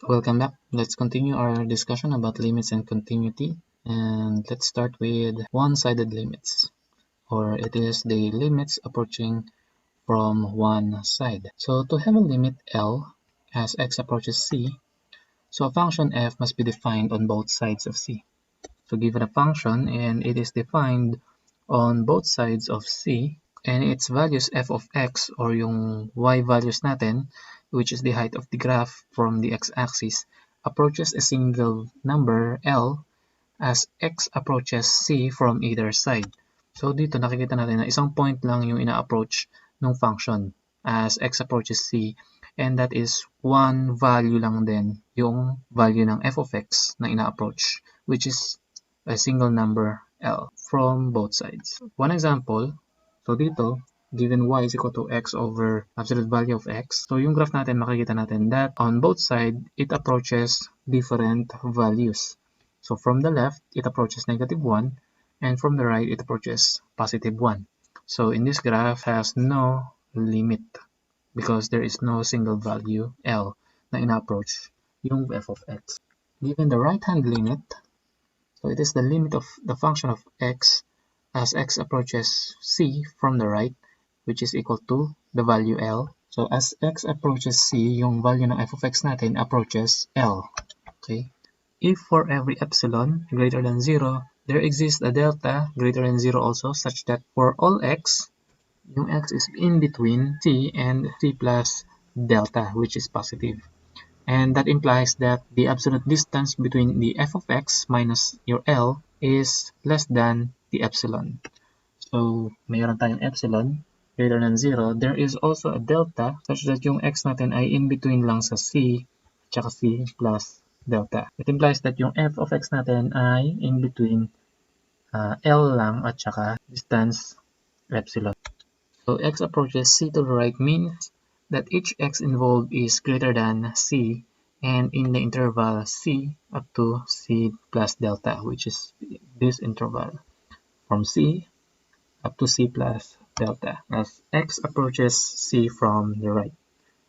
Welcome back. Let's continue our discussion about limits and continuity. And let's start with one-sided limits, or it is the limits approaching from one side. So to have a limit L as x approaches C, so a function f must be defined on both sides of C. So given a function and it is defined on both sides of C, and its values f of x or yung y values natin, which is the height of the graph from the x-axis, approaches a single number L as x approaches C from either side. So dito nakikita natin na isang point lang yung ina-approach ng function as x approaches C, and that is one value lang din yung value ng f of x na ina-approach, which is a single number L from both sides. One example, so dito, given y is equal to x over absolute value of x, so yung graph natin makikita natin that on both sides, it approaches different values. So from the left, it approaches -1, and from the right, it approaches +1. So in this graph, has no limit because there is no single value L na ina-approach yung f of x. Given the right-hand limit, so it is the limit of the function of x as x approaches C from the right, which is equal to the value L. So as x approaches C, yung value ng f of x natin approaches L. Okay? If for every epsilon greater than 0, there exists a delta greater than 0 also, such that for all x, yung x is in between C and C plus delta, which is positive. And that implies that the absolute distance between the f of x minus your L is less than the epsilon. So, mayroon tayong epsilon greater than 0. There is also a delta such that yung x natin ay in between lang sa C tsaka C plus delta. It implies that yung f of x natin ay in between L lang at tsaka distance epsilon. So, x approaches C to the right means that each x involved is greater than C, and in the interval C up to C plus delta, which is this interval from C up to C plus delta, as x approaches C from the right.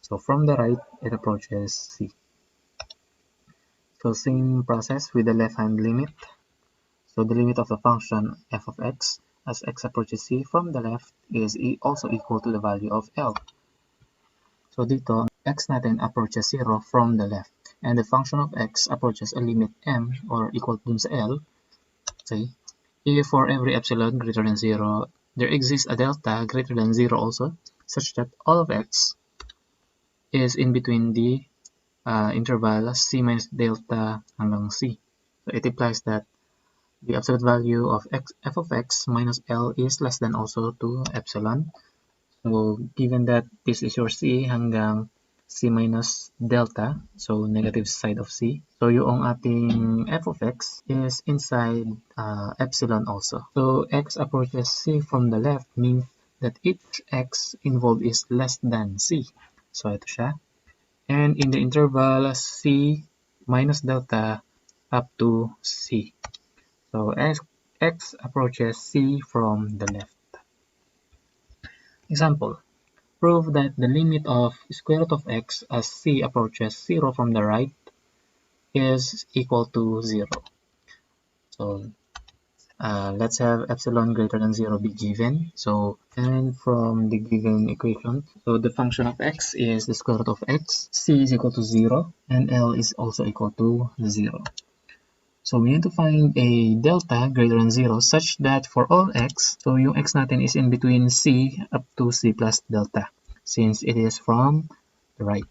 So from the right, it approaches C. So same process with the left-hand limit. So the limit of the function f of x as x approaches C from the left is also equal to the value of L. So dito, x natin approaches 0 from the left, and the function of x approaches a limit m or equal dun sa L. Okay? If for every epsilon greater than 0, there exists a delta greater than 0 also, such that all of x is in between the interval c minus delta hanggang c. So it implies that the absolute value of f of x minus L is less than also to epsilon. So given that this is your c hanggang c minus delta, so negative side of c, so yung ating f of x is inside epsilon also. So x approaches c from the left means that each x involved is less than c. So ito siya. And in the interval c minus delta up to c. So x approaches c from the left. Example. Prove that the limit of square root of x as c approaches 0 from the right is equal to 0. So let's have epsilon greater than 0 be given. So, and from the given equation, so the function of x is the square root of x, c is equal to 0, and L is also equal to 0. So we need to find a delta greater than 0 such that for all x, so yung x natin is in between c up to c plus delta, since it is from the right.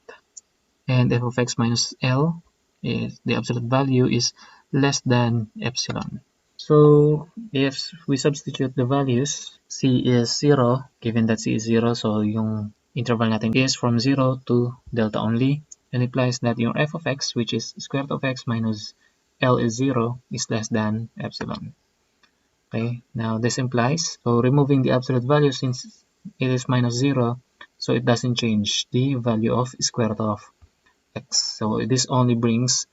And f of x minus L, is the absolute value is less than epsilon. So if we substitute the values, c is 0, given that c is 0, so yung interval natin is from 0 to delta only, and implies that yung f of x, which is square root of x minus L is 0, is less than epsilon. Okay, now this implies, so removing the absolute value since it is minus 0, so it doesn't change the value of square root of x. So this only brings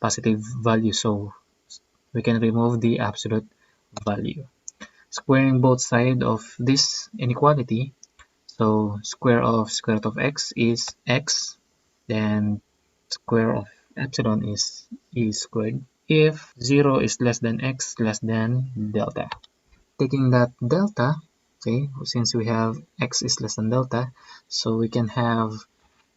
positive value, so we can remove the absolute value. Squaring both sides of this inequality, so square root of x is x, then square of epsilon is e squared if 0 is less than x less than delta. Taking that delta, okay, since we have x is less than delta, so we can have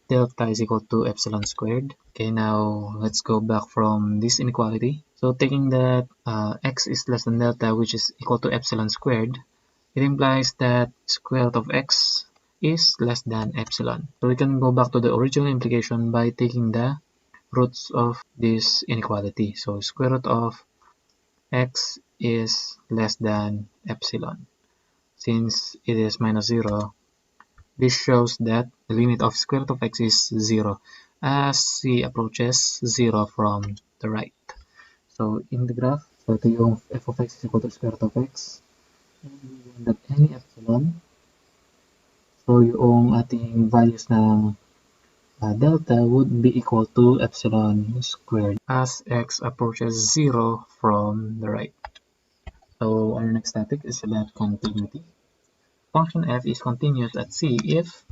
delta is equal to epsilon squared. Okay, now let's go back from this inequality. So taking that x is less than delta, which is equal to epsilon squared, it implies that square root of x is less than epsilon. So we can go back to the original implication by taking the roots of this inequality. So square root of x is less than epsilon. Since it is minus 0, this shows that the limit of square root of x is 0 as c approaches 0 from the right. So in the graph, so ito yung f of x is equal to square root of x. And given that any epsilon, so yung ating values ng delta would be equal to epsilon squared as x approaches 0 from the right. So our next topic is about continuity. Function f is continuous at c if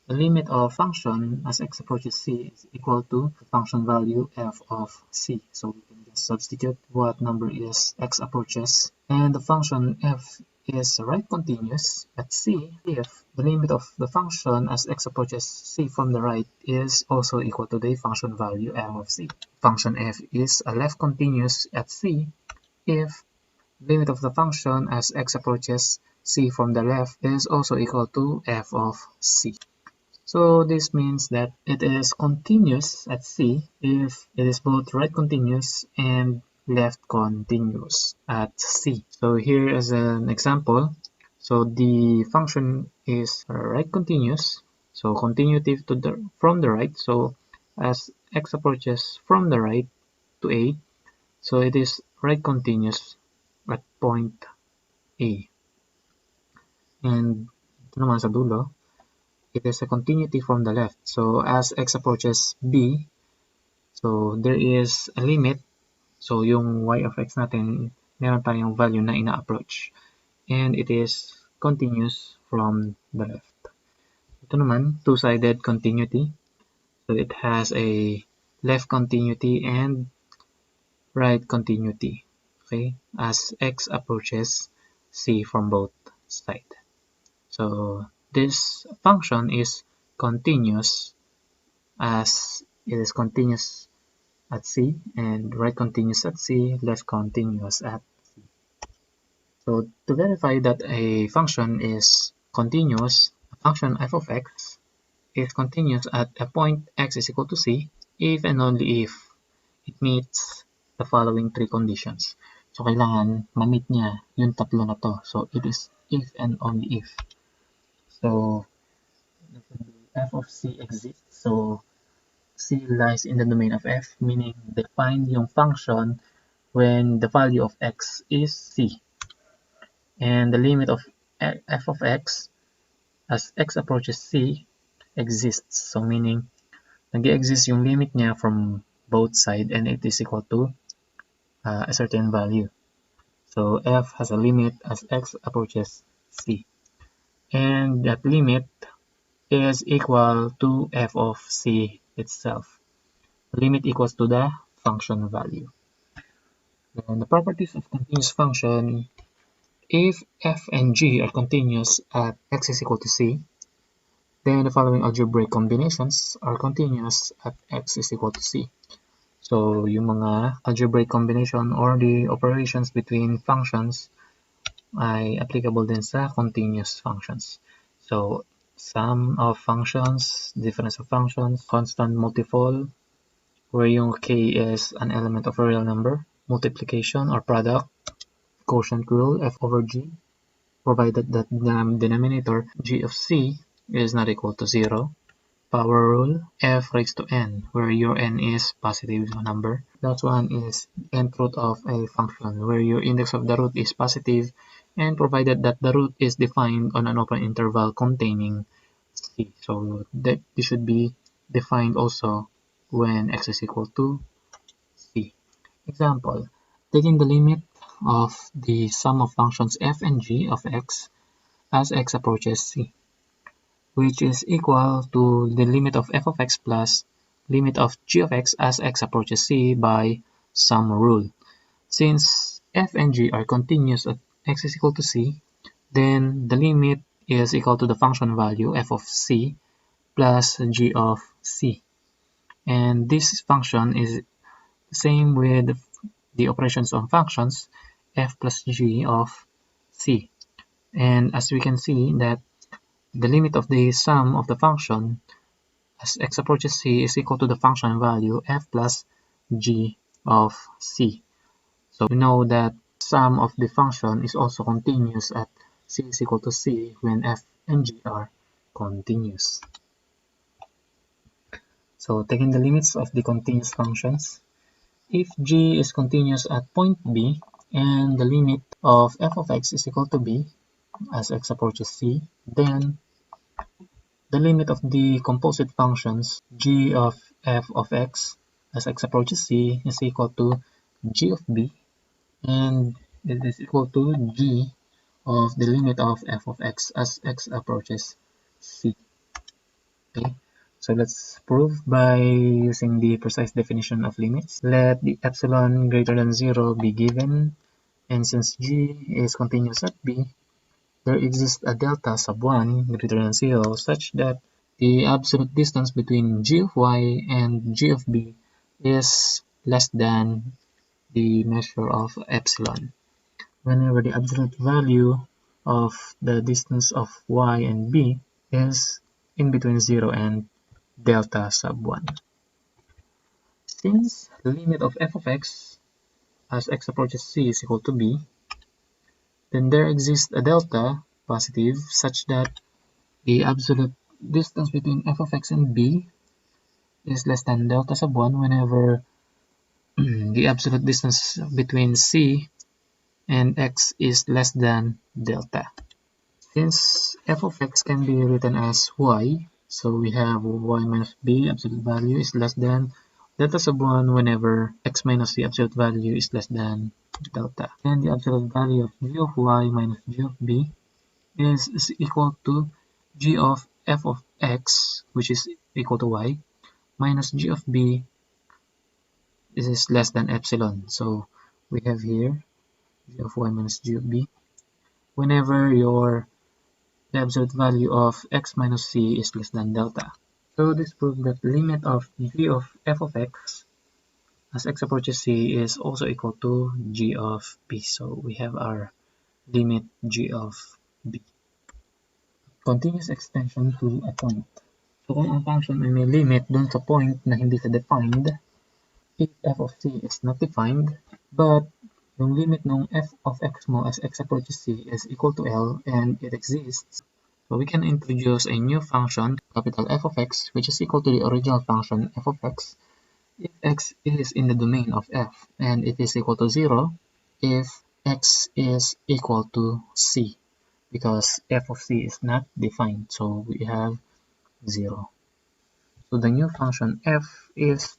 the limit of function as x approaches c is equal to the function value f of c. So we can just substitute what number is x approaches, and the function f is right continuous at c if the limit of the function as x approaches c from the right is also equal to the function value f of c. Function f is a left continuous at c if limit of the function as x approaches c from the left is also equal to f of c. So this means that it is continuous at c if it is both right continuous and left continuous at c. So here is an example. So the function is right continuous, so continuity to from the right. So as x approaches from the right to a, so it is right continuous at point A. And ito naman sa dulo, it is a continuity from the left. So as x approaches b, so there is a limit. So yung y of x natin, meron tayong value na ina-approach. And it is continuous from the left. Ito naman, two-sided continuity. So it has a left continuity and right continuity. Okay, as x approaches c from both sides. So this function is continuous as it is continuous at c and right continuous at c, left continuous at c. So to verify that a function is continuous, a function f of x is continuous at a point x is equal to c if and only if it meets the following three conditions. So kailangan ma-meet niya yung tatlo na to. So it is if and only if. So f of c exists. So c lies in the domain of f, meaning define yung function when the value of x is c. And the limit of f of x as x approaches c exists. So meaning nag-exist yung limit niya from both sides and it is equal to a certain value. So f has a limit as x approaches c. And that limit is equal to f of c itself. The limit equals to the function value. And the properties of continuous function, if f and g are continuous at x is equal to c, then the following algebraic combinations are continuous at x is equal to c. So yung mga algebraic combination or the operations between functions ay applicable din sa continuous functions. So sum of functions, difference of functions, constant multifold, where yung k is an element of a real number, multiplication or product, quotient rule f over g, provided that the denominator g of c is not equal to 0, power rule f raised to n, where your n is positive number. That one is nth root of a function, where your index of the root is positive, and provided that the root is defined on an open interval containing c. So that this should be defined also when x is equal to c. Example, taking the limit of the sum of functions f and g of x as x approaches c, which is equal to the limit of f of x plus limit of g of x as x approaches c by some rule. Since f and g are continuous at x is equal to c, then the limit is equal to the function value f of c plus g of c. And this function is the same with the operations on functions f plus g of c. And as we can see that the limit of the sum of the function as x approaches c is equal to the function value f plus g of c. So we know that sum of the function is also continuous at c is equal to c when f and g are continuous. So taking the limits of the continuous functions, if g is continuous at point b and the limit of f of x is equal to b as x approaches c, then the limit of the composite functions g of f of x as x approaches c is equal to g of b, and it is equal to g of the limit of f of x as x approaches c. Okay, so let's prove by using the precise definition of limits. Let the epsilon greater than 0 be given, and since g is continuous at b, there exists a delta sub 1 greater than 0 such that the absolute distance between g of y and g of b is less than the measure of epsilon. Whenever the absolute value of the distance of y and b is in between 0 and delta sub 1. Since the limit of f of x as x approaches c is equal to b, then there exists a delta positive such that the absolute distance between f of x and b is less than delta sub 1 whenever the absolute distance between c and x is less than delta. Since f of x can be written as y, so we have y minus b absolute value is less than delta sub 1 whenever x minus the absolute value is less than delta. And the absolute value of g of y minus g of b is equal to g of f of x, which is equal to y, minus g of b. This is less than epsilon. So we have here g of y minus g of b. Whenever the absolute value of x minus c is less than delta. So this proves that the limit of g of f of x as x approaches c is also equal to g of b. So we have our limit g of b. Continuous extension to a point. So kung ang function ay may limit dun sa point na hindi ka defined, if f of c is not defined, but yung limit ng f of x mo as x approaches c is equal to L and it exists, so we can introduce a new function, capital F of x, which is equal to the original function f of x if x is in the domain of f and it is equal to 0 if x is equal to c, because f of c is not defined, so we have 0. So the new function f is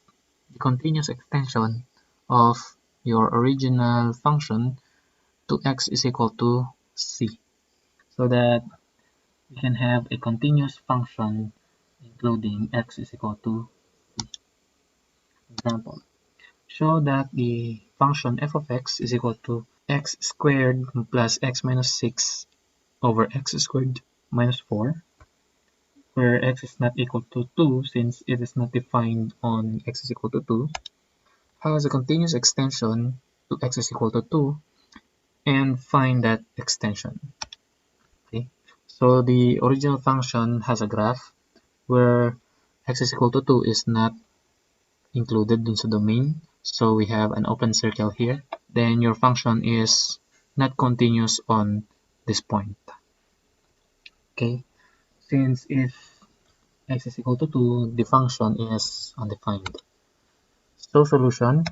the continuous extension of your original function to x is equal to c, so that we can have a continuous function including x is equal to c. Example, show that the function f of x is equal to x squared plus x minus 6 over x squared minus 4, where x is not equal to 2 since it is not defined on x is equal to 2, has a continuous extension to x is equal to 2, and find that extension. Okay, so the original function has a graph where x is equal to 2 is not included dun sa domain, so we have an open circle here. Then your function is not continuous on this point. Okay, since if x is equal to 2, the function is undefined. So solution,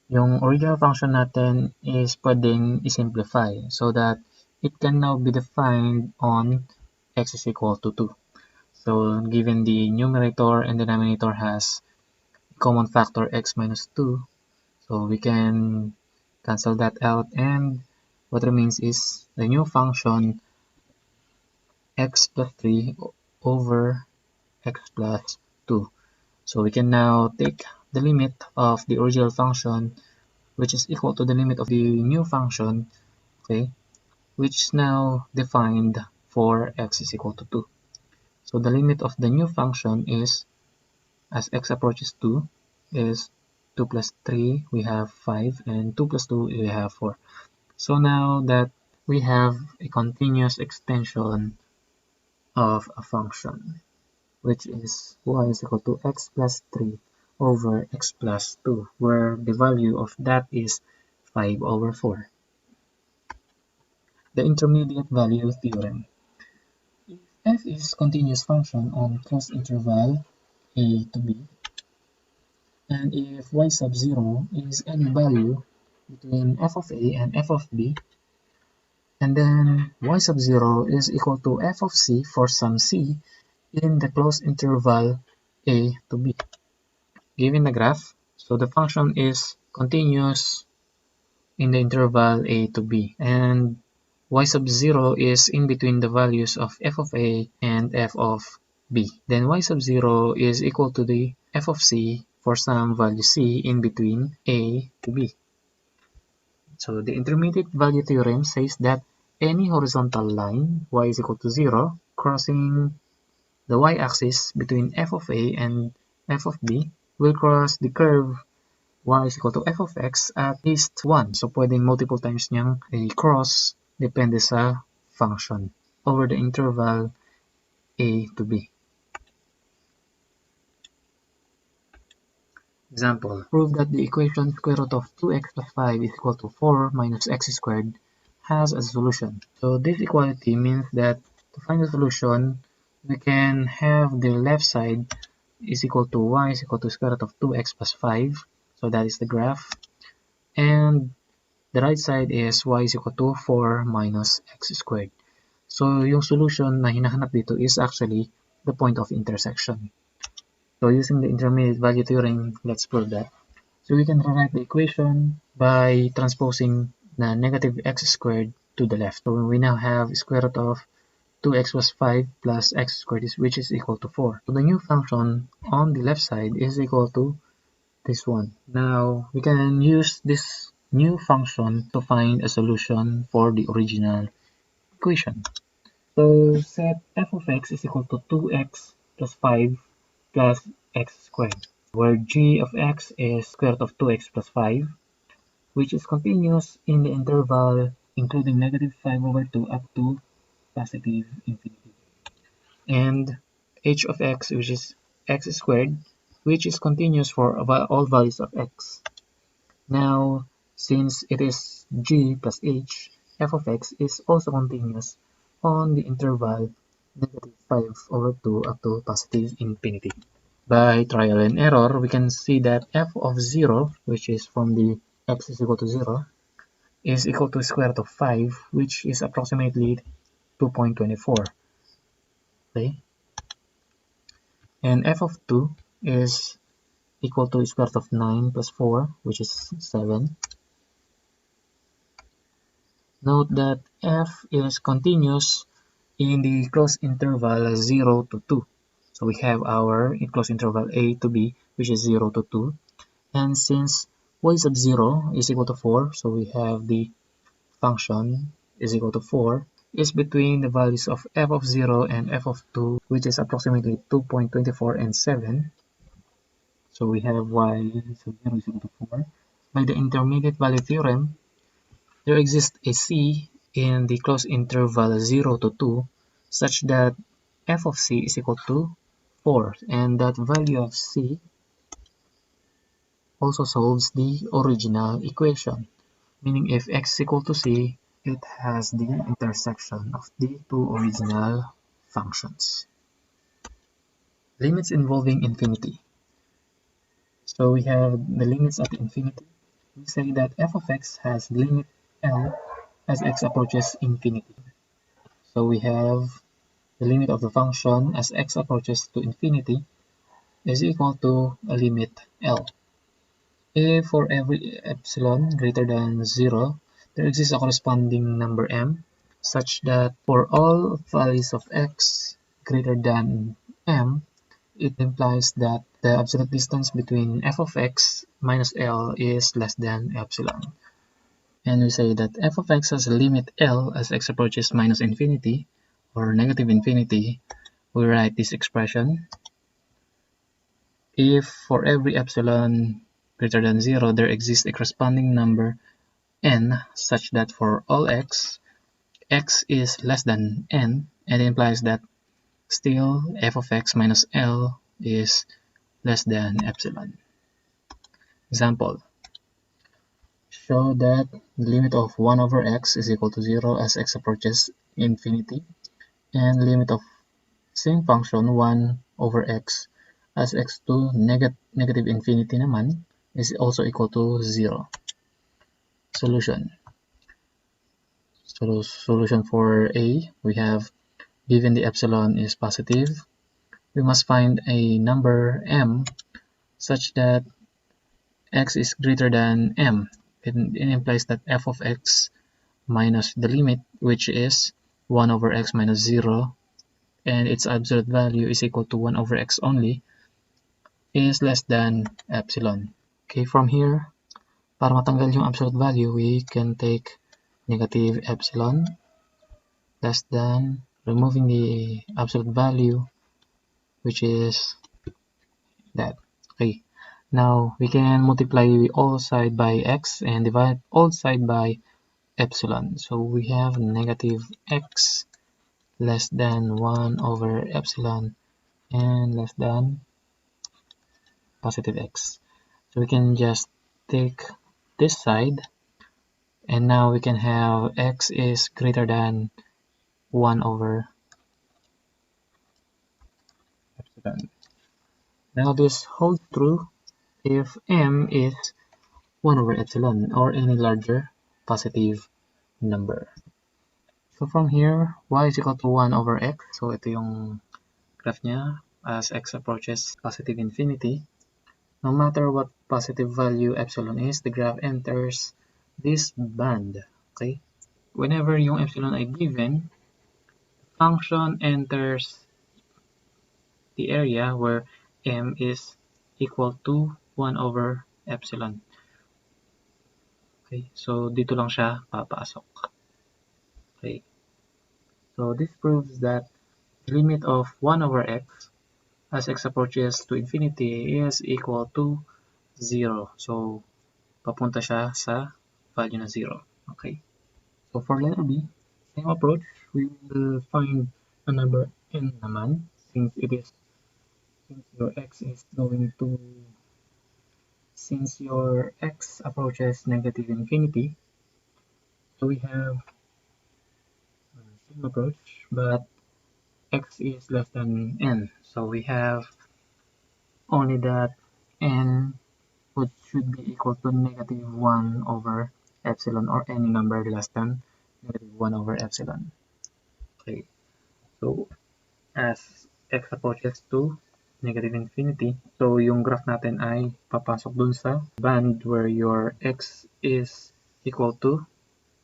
yung original function natin is pwedeng i-simplify so that it can now be defined on x is equal to 2. So given the numerator and denominator has common factor x minus 2, so we can cancel that out, and what remains is the new function x plus 3 over x plus 2. So we can now take the limit of the original function, which is equal to the limit of the new function, okay, which is now defined for x is equal to 2. So the limit of the new function is, as x approaches 2, is 2 plus 3, we have 5, and 2 plus 2, we have 4. So now that we have a continuous extension of a function, which is y is equal to x plus 3 over x plus 2, where the value of that is 5 over 4. The intermediate value theorem. If f is continuous function on closed interval a to b, and if y sub 0 is any value between f of a and f of b, and then y sub 0 is equal to f of c for some c in the closed interval a to b. Given the graph, so the function is continuous in the interval a to b, and y sub 0 is in between the values of f of a and f of b. Then y sub 0 is equal to the f of c for some value c in between a to b. So the intermediate value theorem says that any horizontal line y is equal to 0 crossing the y-axis between f of a and f of b will cross the curve y is equal to f of x at least 1. So pwedeng multiple times niyang i-cross depende sa function over the interval a to b. Example, prove that the equation square root of 2x plus 5 is equal to 4 minus x squared has a solution. So this equality means that to find the solution, we can have the left side is equal to y is equal to square root of 2x plus 5. So that is the graph. And the right side is y is equal to 4 minus x squared. So yung solution na hinahanap dito is actually the point of intersection. So using the intermediate value theorem, let's prove that. So we can rewrite the equation by transposing the negative x squared to the left. So we now have square root of 2x plus 5 plus x squared, which is equal to 4. So the new function on the left side is equal to this one. Now we can use this new function to find a solution for the original equation. So set f of x is equal to 2x plus 5 plus x squared, where g of x is square root of 2x plus 5, which is continuous in the interval including negative 5 over 2 up to positive infinity. And h of x, which is x squared, which is continuous for all values of x. Now, since it is g plus h, f of x is also continuous on the interval negative 5 over 2 up to positive infinity. By trial and error, we can see that f of 0, which is from the x is equal to 0, is equal to square root of 5, which is approximately 2.24. Okay? And f of 2 is equal to square root of 9 plus 4, which is 7. Note that f is continuous in the closed interval 0 to 2. So we have our closed interval a to b, which is 0 to 2. And since y sub 0 is equal to 4, so we have the function is equal to 4, is between the values of f of 0 and f of 2, which is approximately 2.24 and 7. So we have y sub 0 is equal to 4. By the intermediate value theorem, there exists a c in the closed interval 0 to 2 such that f of c is equal to 4, and that value of c also solves the original equation, meaning if x is equal to c, it has the intersection of the two original functions. Limits involving infinity. So we have the limits at infinity. We say that f of x has limit L as x approaches infinity. So we have the limit of the function as x approaches to infinity is equal to a limit L. If for every epsilon greater than 0, there exists a corresponding number m, such that for all values of x greater than m, it implies that the absolute distance between f of x minus L is less than epsilon. And we say that f of x has a limit L as x approaches minus infinity or negative infinity. We write this expression: if for every epsilon greater than 0 there exists a corresponding number n such that for all x is less than n, and it implies that still f of x minus L is less than epsilon. Example: show that the limit of 1 over x is equal to 0 as x approaches infinity, and limit of same function 1 over x as x to negative infinity naman is also equal to 0. Solution. So solution for A, we have, given the epsilon is positive, we must find a number m such that x is greater than m. It implies that f of x minus the limit, which is 1 over x minus 0, and its absolute value is equal to 1 over x only, is less than epsilon. Okay, from here, para matanggal yung absolute value, we can take negative epsilon less than, removing the absolute value, which is that. Okay, now we can multiply all side by x and divide all side by epsilon. So we have negative x less than 1 over epsilon and less than positive x. So we can just take this side, and now we can have x is greater than 1 over epsilon. Now this holds true if m is 1 over epsilon or any larger positive number. So from here, y is equal to 1 over x. So ito yung graph niya as x approaches positive infinity. No matter what positive value epsilon is, the graph enters this band. Okay? Whenever yung epsilon ay given, function enters the area where m is equal to 1 over epsilon. Okay? So dito lang siya papasok. Okay? So this proves that the limit of 1 over x as x approaches to infinity is equal to 0. So papunta siya sa value na 0. Okay? So for letter B, same approach, we will find a number n naman since your x approaches negative infinity. So we have same approach, but x is less than n. So we have only that n should be equal to negative 1 over epsilon, or any number less than negative 1 over epsilon. Okay, so as x approaches to negative infinity, so yung graph natin ay papasok dun sa band where your x is equal to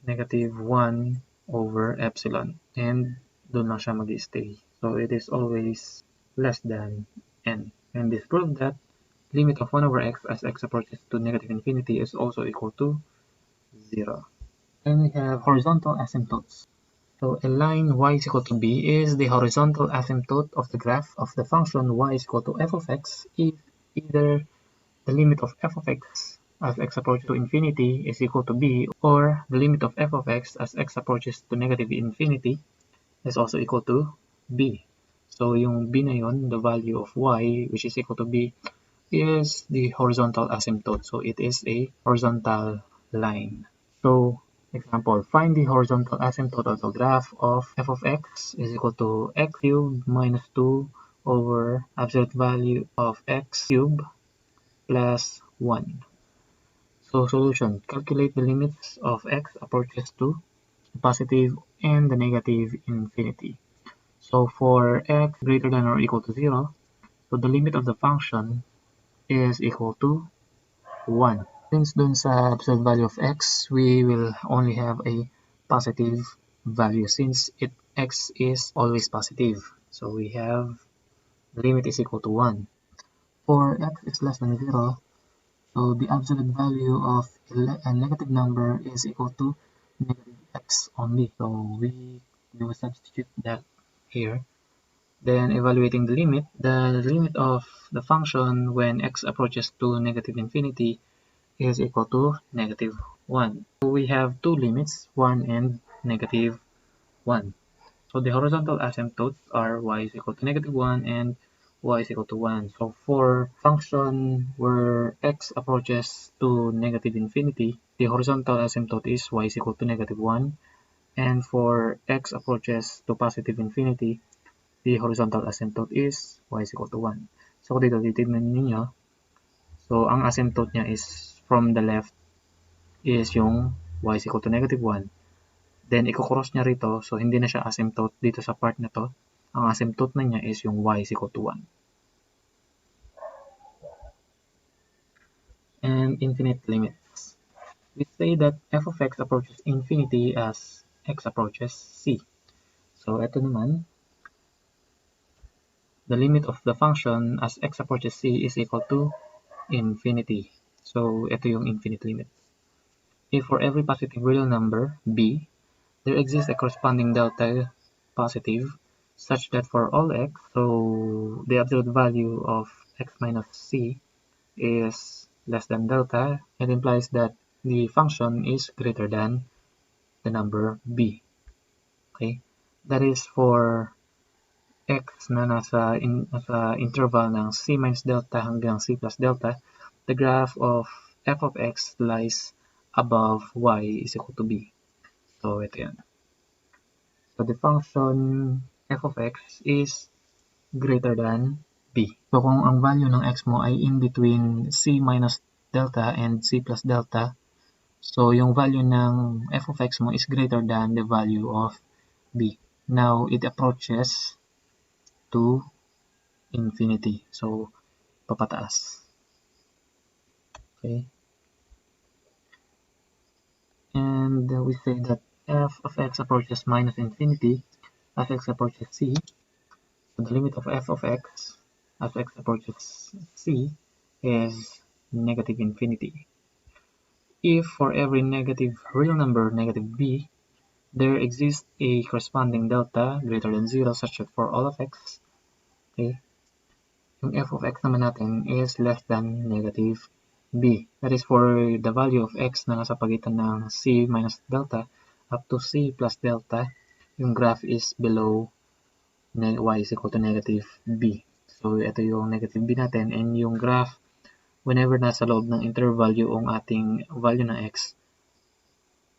negative 1 over epsilon, and dun lang siya mag-stay. So it is always less than n, and this proves that limit of 1 over x as x approaches to negative infinity is also equal to 0. Then we have horizontal asymptotes. So a line y is equal to b is the horizontal asymptote of the graph of the function y is equal to f of x if either the limit of f of x as x approaches to infinity is equal to b, or the limit of f of x as x approaches to negative infinity is also equal to b. So yung b na yun, the value of y, which is equal to b, is the horizontal asymptote. So it is a horizontal line. So example, find the horizontal asymptote of the graph of f of x is equal to x cubed minus 2 over absolute value of x cubed plus 1. So solution, calculate the limits of x approaches to the positive and the negative infinity. So for x greater than or equal to 0, so the limit of the function is equal to 1. Since dun sa absolute value of x, we will only have a positive value since x is always positive. So we have the limit is equal to 1. For x is less than 0, so the absolute value of a negative number is equal to negative x only. So we will substitute that here. Then evaluating the limit of the function when x approaches to negative infinity is equal to negative 1. So we have two limits, 1 and negative 1. So the horizontal asymptotes are y is equal to negative 1 and y is equal to 1. So for function where x approaches to negative infinity, the horizontal asymptote is y is equal to negative 1. And for x approaches to positive infinity, the horizontal asymptote is y is equal to 1. So dito titignan ninyo, so ang asymptote niya is from the left is yung y is equal to negative 1. Then, i-cross niya rito. So, hindi na siya asymptote dito sa part na to. Ang asymptote na niya is yung y is equal to 1. And infinite limits. We say that f of x approaches infinity as x approaches c. So, ito naman. The limit of the function as x approaches c is equal to infinity. So, ito yung infinite limit. If for every positive real number, b, there exists a corresponding delta positive such that for all x, so the absolute value of x minus c is less than delta. It implies that the function is greater than the number b. Okay? That is for x na nasa interval ng c minus delta hanggang c plus delta, the graph of f of x lies above y is equal to b. So, ito yan. So, the function f of x is greater than b. So, kung ang value ng x mo ay in between c minus delta and c plus delta, so yung value ng f of x mo is greater than the value of b. Now, it approaches to infinity. So, papataas. Okay? And we say that f of x approaches minus infinity as x approaches c. So the limit of f of x as x approaches c is negative infinity. If for every negative real number, negative b, there exists a corresponding delta greater than 0 such that for all of x, okay, yung f of x naman natin is less than negative b. That is for the value of x na nasa pagitan ng c minus delta up to c plus delta, yung graph is below y is equal to negative b. So, ito yung negative b natin. And yung graph, whenever nasa loob ng interval yung ating value ng x,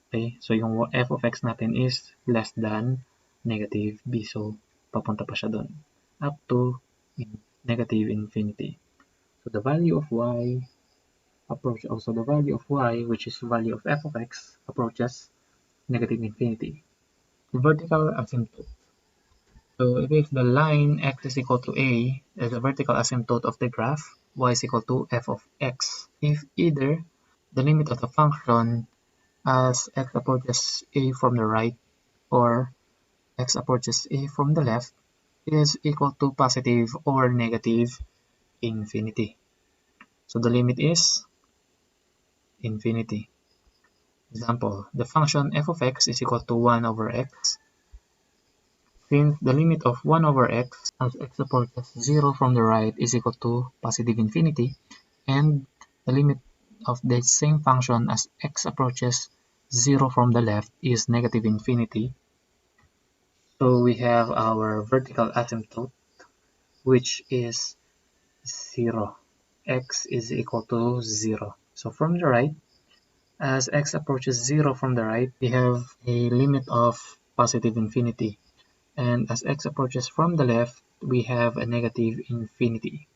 okay, so yung f of x natin is less than negative b. So, papunta pa siya dun. Up to negative infinity. So, the value of y the value of y, which is the value of f of x, approaches negative infinity. The vertical asymptote. So if the line x is equal to a is a vertical asymptote of the graph, y is equal to f of x. If either the limit of the function as x approaches a from the right or x approaches a from the left is equal to positive or negative infinity. So the limit is infinity. Example, the function f of x is equal to 1 over x. Since the limit of 1 over x as x approaches 0 from the right is equal to positive infinity, and the limit of the same function as x approaches 0 from the left is negative infinity, so we have our vertical asymptote, which is 0. X is equal to 0. So from the right, as x approaches 0 from the right, we have a limit of positive infinity. And as x approaches from the left, we have a negative infinity.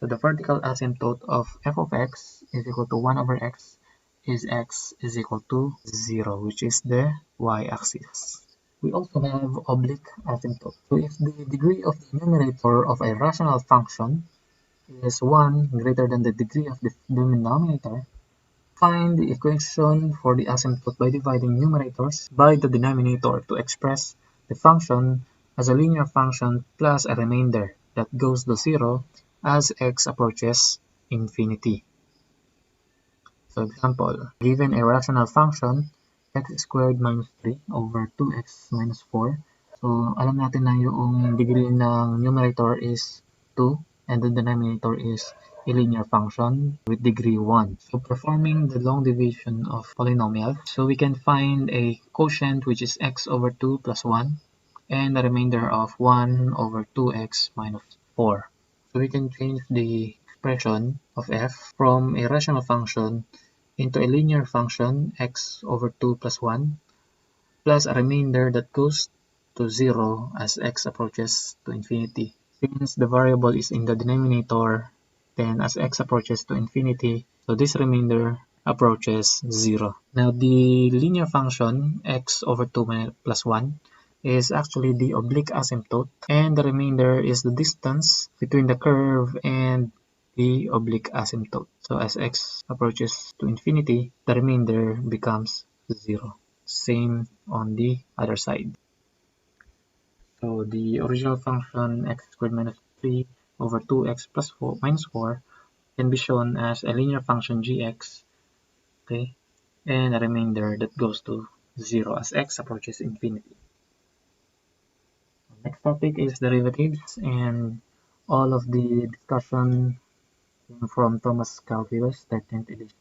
So the vertical asymptote of f of x is equal to 1 over x is equal to 0, which is the y-axis. We also have oblique asymptote. So if the degree of the numerator of a rational function is 1 greater than the degree of the denominator, find the equation for the asymptote by dividing numerators by the denominator to express the function as a linear function plus a remainder that goes to 0 as x approaches infinity. So example, given a rational function, x squared minus 3 over 2x minus 4. So alam natin na yung degree ng numerator is 2 and the denominator is a linear function with degree 1. So performing the long division of polynomials, so we can find a quotient which is x over 2 plus 1 and a remainder of 1 over 2x minus 4. So we can change the expression of f from a rational function into a linear function x over 2 plus 1 plus a remainder that goes to 0 as x approaches to infinity. Since the variable is in the denominator, then as x approaches to infinity, so this remainder approaches 0. Now the linear function x over 2 plus 1 is actually the oblique asymptote, and the remainder is the distance between the curve and the oblique asymptote. So as x approaches to infinity, the remainder becomes 0. Same on the other side. So the original function x squared minus 3 over 2x plus 4 minus 4 can be shown as a linear function gx, okay, and a remainder that goes to 0 as x approaches infinity. Next topic is derivatives, and all of the discussion came from Thomas Calculus, 13th edition.